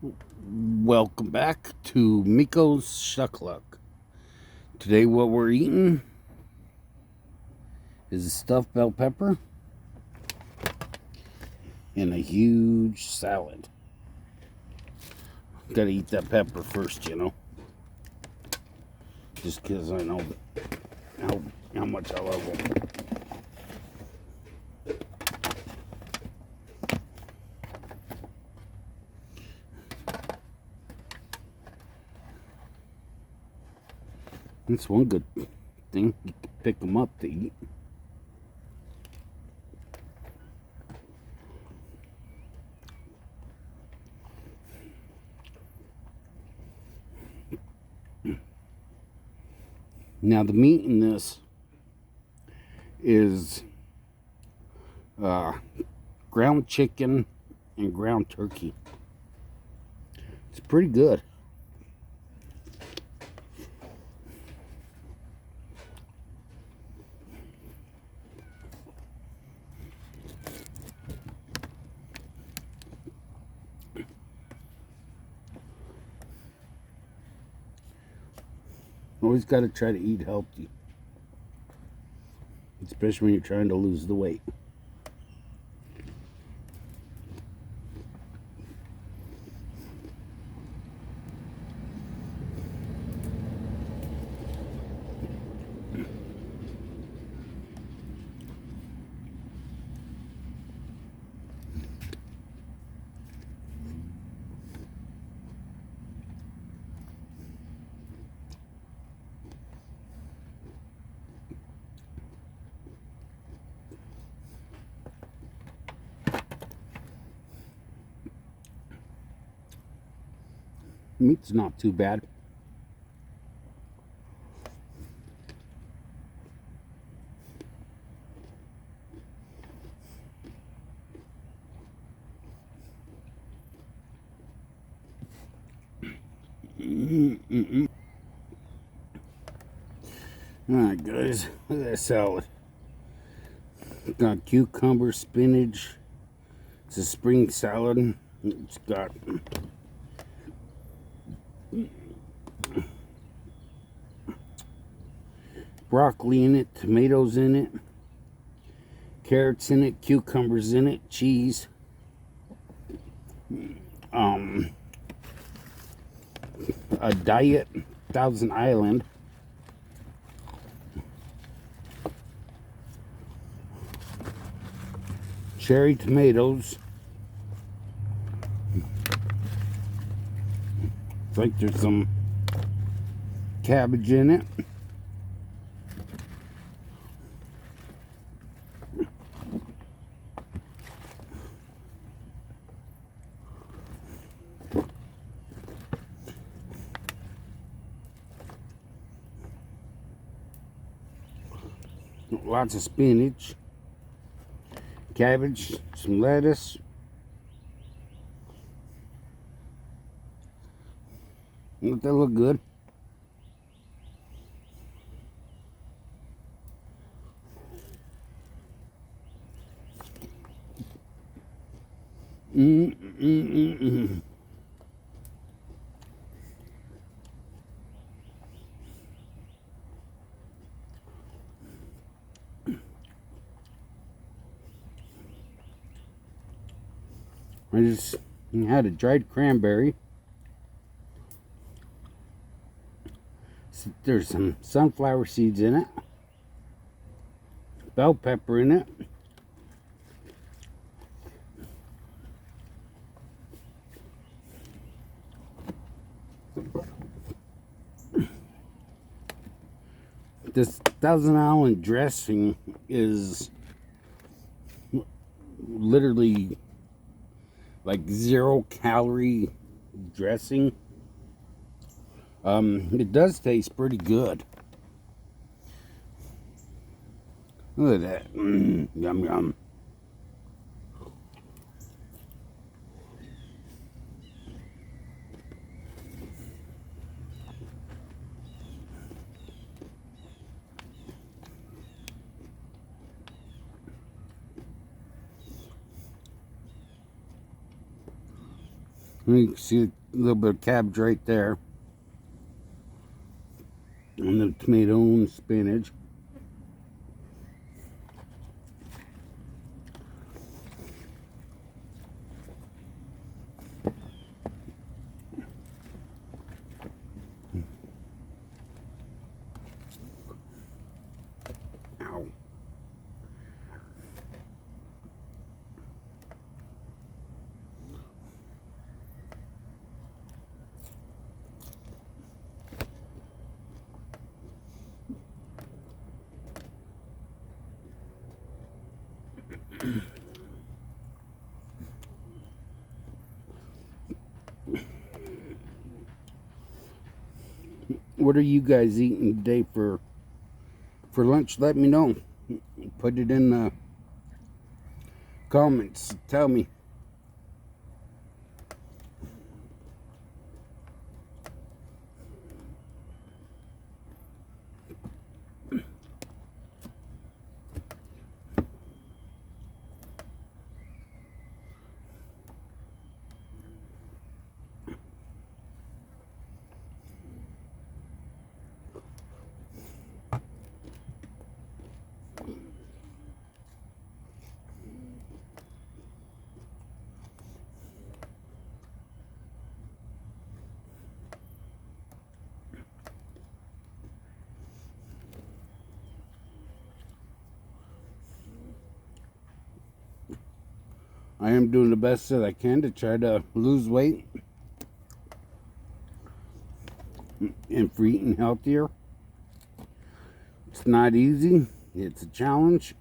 Welcome back to Meikos Shuckaluck. Today what we're eating is a stuffed bell pepper and a huge salad. Gotta eat that pepper first, just because I know how much I love them. That's one good thing. You can pick them up to eat. Now the meat in this is ground chicken and ground turkey. It's pretty good. Always got to try to eat healthy, especially when you're trying to lose the weight. Meat's not too bad. Alright guys, look at that salad. It's got cucumber, spinach. It's a spring salad. It's got broccoli in it, tomatoes in it, carrots in it, cucumbers in it, cheese, a diet Thousand Island, cherry tomatoes. It's like there's some cabbage in it. Lots of spinach, cabbage, some lettuce. Don't that look good? I just had a dried cranberry. There's some sunflower seeds in it, bell pepper in it, this Thousand Island dressing is literally like 0-calorie dressing. It does taste pretty good. Look at that. Yum yum. You can see a little bit of cabbage right there. And the tomato and spinach. Ow. What are you guys eating today for lunch? Let me know. Put it in the comments. Tell me. I am doing the best that I can to try to lose weight and for eating healthier. It's not easy. It's a challenge.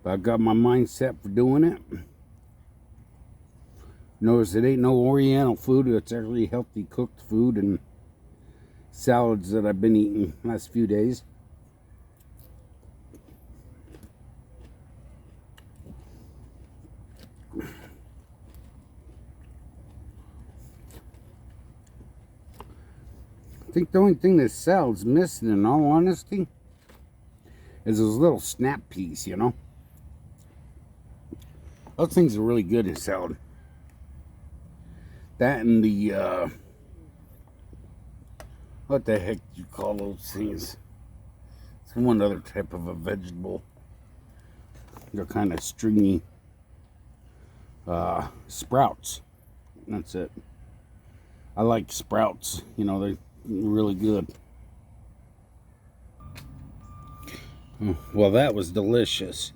But I got my mind set for doing it. Notice it ain't no Oriental food. It's actually healthy cooked food and salads that I've been eating the last few days. I think the only thing this salad's missing, in all honesty, is those little snap peas, you know? Those things are really good in salad. That and the, what the heck do you call those things? It's one other type of a vegetable. They're kind of stringy. Sprouts. That's it. I like sprouts. You know, they're really good. Well, that was delicious.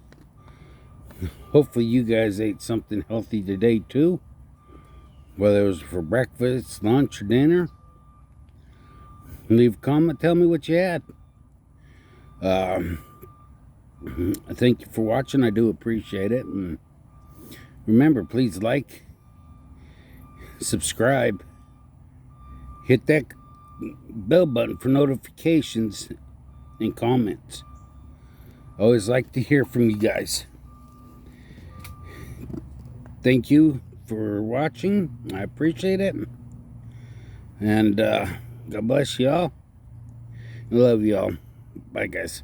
Hopefully you guys ate something healthy today too. Whether it was for breakfast, lunch, or dinner. Leave a comment. Tell me what you had. Thank you for watching. I do appreciate it. And remember, please like, subscribe, hit that bell button for notifications and comments. I always like to hear from you guys. Thank you for watching. I appreciate it. And God bless y'all. I love y'all. Bye, guys.